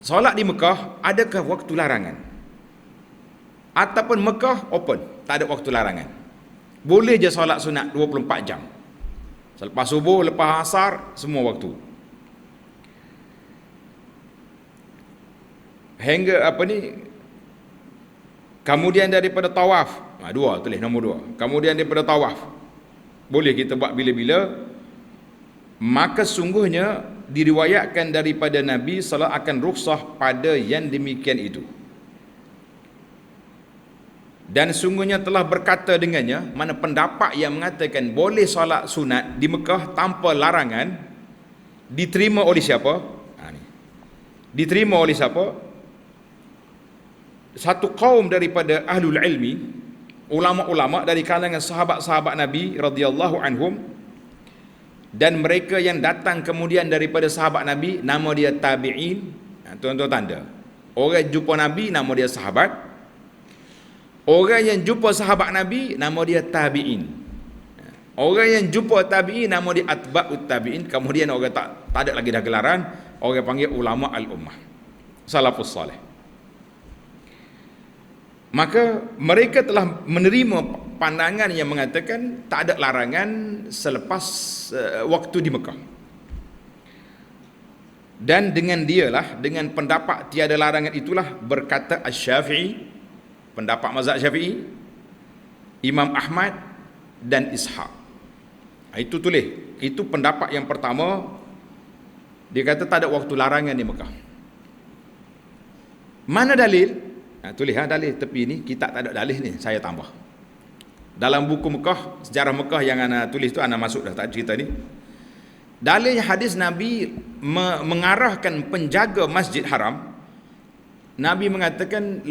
Solat di Mekah, adakah waktu larangan? Ataupun Mekah open, tak ada waktu larangan. Boleh je solat sunat 24 jam. Selepas subuh, lepas asar, semua waktu. Hingga kemudian daripada tawaf. Dua, tulis nombor dua. Kemudian daripada tawaf, boleh kita buat bila-bila. Maka sungguhnya diriwayatkan daripada Nabi SAW akan rukhsah pada yang demikian itu. Dan sungguhnya telah berkata dengannya, mana pendapat yang mengatakan boleh solat sunat di Mekah tanpa larangan, diterima oleh siapa? Diterima oleh siapa? Satu kaum daripada ahlul ilmi, ulama-ulama dari kalangan sahabat-sahabat Nabi radhiyallahu anhum, dan mereka yang datang kemudian daripada sahabat Nabi, nama dia tabi'in. Tuan-tuan tanda, orang jumpa Nabi nama dia sahabat, orang yang jumpa sahabat Nabi nama dia tabi'in, orang yang jumpa tabi'in nama dia atba'ut tabi'in. Kemudian orang tak ada lagi dah gelaran, orang panggil ulama al-ummah, salafus salih. Maka mereka telah menerima pandangan yang mengatakan tak ada larangan selepas waktu di Mekah. Dan dengan dialah, dengan pendapat tiada larangan itulah berkata Asy-Syafi'i, pendapat mazhab Syafi'i, Imam Ahmad dan Ishaq. Itu tulis, itu pendapat yang pertama. Dia kata tak ada waktu larangan di Mekah. Mana dalil? Tulis dalil tepi ni, kita tak ada dalil ni, saya tambah. Dalam buku Mekah, sejarah Mekah yang ana tulis tu, ana masuk dah, tak cerita ni. Dalil hadis Nabi mengarahkan penjaga Masjid Haram. Nabi mengatakan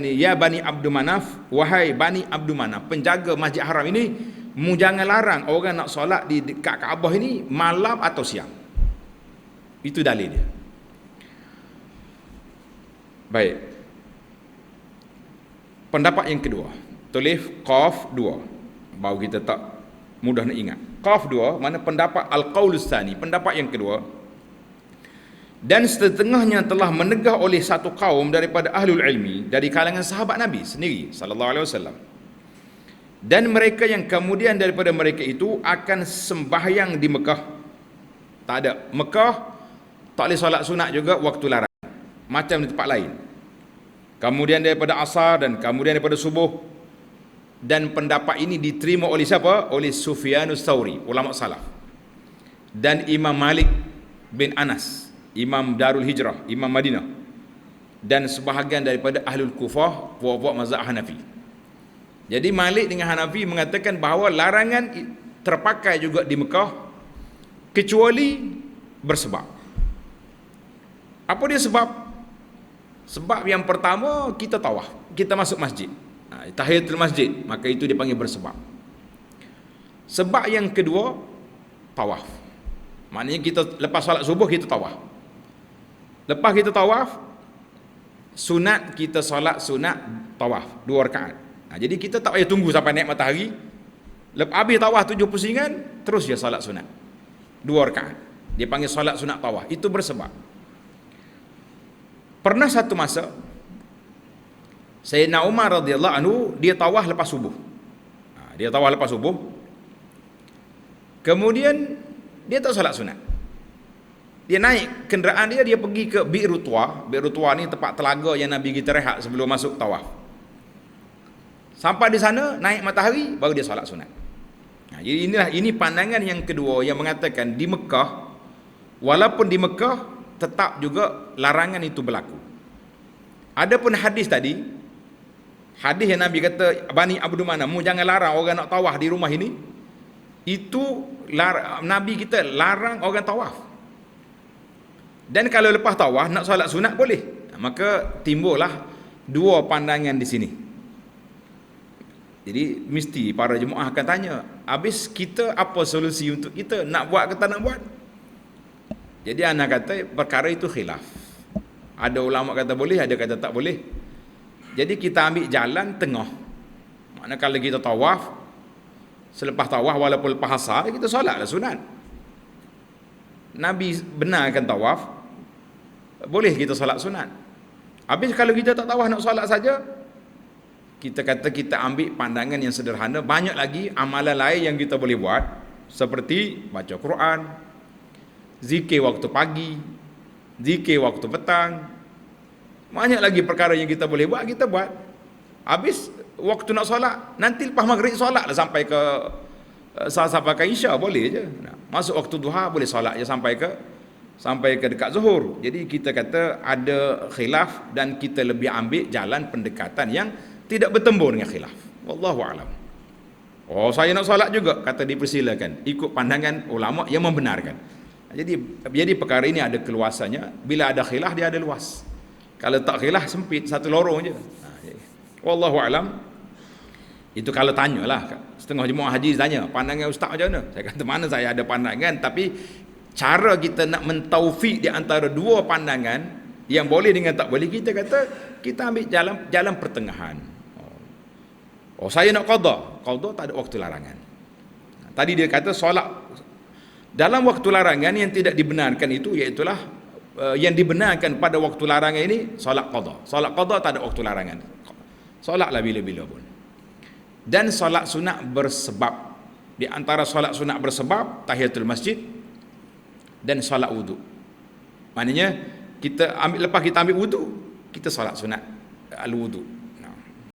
ya Bani Abdul Manaf, wahai Bani Abdul Manaf, penjaga Masjid Haram ini, mu jangan larang orang nak solat di dekat Kaabah ini malam atau siang. Itu dalil dia. Baik. Pendapat yang kedua, tulis Qaf 2, baru kita tak mudah nak ingat. Qaf 2, mana pendapat Al-Qaulus Tsani, pendapat yang kedua. Dan setengahnya telah menegah oleh satu kaum daripada ahlul ilmi, dari kalangan sahabat Nabi sendiri sallallahu alaihi wasallam. Dan mereka yang kemudian daripada mereka itu akan sembahyang di Mekah. Tak ada, Mekah tak boleh solat sunat juga waktu larangan, macam di tempat lain. Kemudian daripada asar dan kemudian daripada subuh. Dan pendapat ini diterima oleh siapa? Oleh Sufyanus Tsauri, ulama salaf, dan Imam Malik bin Anas, Imam Darul Hijrah, Imam Madinah, dan sebahagian daripada ahlul Kufah, puak-puak mazhab Hanafi. Jadi Malik dengan Hanafi mengatakan bahawa larangan terpakai juga di Mekah kecuali bersebab. Apa dia sebab? Sebab yang pertama, kita tawaf, kita masuk masjid, tahiyatul masjid, maka itu dipanggil bersebab. Sebab yang kedua, tawaf. Maknanya kita lepas solat subuh kita tawaf. Lepas kita tawaf, sunat kita solat sunat tawaf 2 rakaat. Jadi kita tak payah tunggu sampai naik matahari. Lepas habis tawaf 7 pusingan, terus dia solat sunat 2 rakaat. Dia panggil solat sunat tawaf. Itu bersebab. Pernah satu masa Sayyidina Umar radhiyallahu anhu, dia tawaf lepas subuh. Dia tawaf lepas subuh. Kemudian dia tak solat sunat. Dia naik kenderaan dia pergi ke Bi'ru Tuwa. Bi'ru Tuwa ni tempat telaga yang Nabi kita rehat sebelum masuk tawaf. Sampai di sana naik matahari baru dia solat sunat. Jadi ini pandangan yang kedua yang mengatakan di Mekah, walaupun di Mekah tetap juga larangan itu berlaku. Adapun hadis tadi, hadis yang Nabi kata Bani Abdul Manaf, mu jangan larang orang nak tawaf di rumah ini, itu Nabi kita larang orang tawaf. Dan kalau lepas tawaf nak solat sunat boleh. Maka timbullah dua pandangan di sini. Jadi mesti para jemaah akan tanya, habis kita apa solusi untuk kita, nak buat ke tak nak buat? Jadi anak kata perkara itu khilaf. Ada ulama kata boleh, ada kata tak boleh. Jadi kita ambil jalan tengah. Maknanya kalau kita tawaf, selepas tawaf walaupun lepas asar, kita solatlah sunat. Nabi benarkan tawaf, boleh kita solat sunat. Habis kalau kita tak tahu nak solat saja, kita kata kita ambil pandangan yang sederhana, banyak lagi amalan lain yang kita boleh buat, seperti baca Quran, zikir waktu pagi, zikir waktu petang. Banyak lagi perkara yang kita boleh buat, kita buat. Habis waktu nak solat, nanti lepas maghrib solatlah sampai ke isya, boleh je. Masuk waktu duha boleh solat je sampai ke dekat zuhur. Jadi kita kata ada khilaf dan kita lebih ambil jalan pendekatan yang tidak bertembur dengan khilaf. Wallahu alam. Oh, saya nak solat juga, kata dipersilakan, ikut pandangan ulama yang membenarkan. Jadi perkara ini ada keluasannya. Bila ada khilaf dia ada luas. Kalau tak khilaf sempit, satu lorong je. Wallahu alam. Itu kalau tanyalah, setengah jemaah haji tanya, pandangan ustaz macam mana? Saya kata mana saya ada pandangan, tapi cara kita nak mentaufik di antara dua pandangan yang boleh dengan tak boleh, kita kata kita ambil jalan pertengahan. Oh, saya nak qada tak ada waktu larangan. Tadi dia kata solat dalam waktu larangan yang tidak dibenarkan itu, iaitulah yang dibenarkan pada waktu larangan ini solat qada. Solat qada tak ada waktu larangan. Solatlah bila-bila pun. Dan solat sunat bersebab. Di antara solat sunat bersebab tahiyatul masjid dan solat wudu. Maknanya lepas kita ambil wudu, kita solat sunat al-wudu.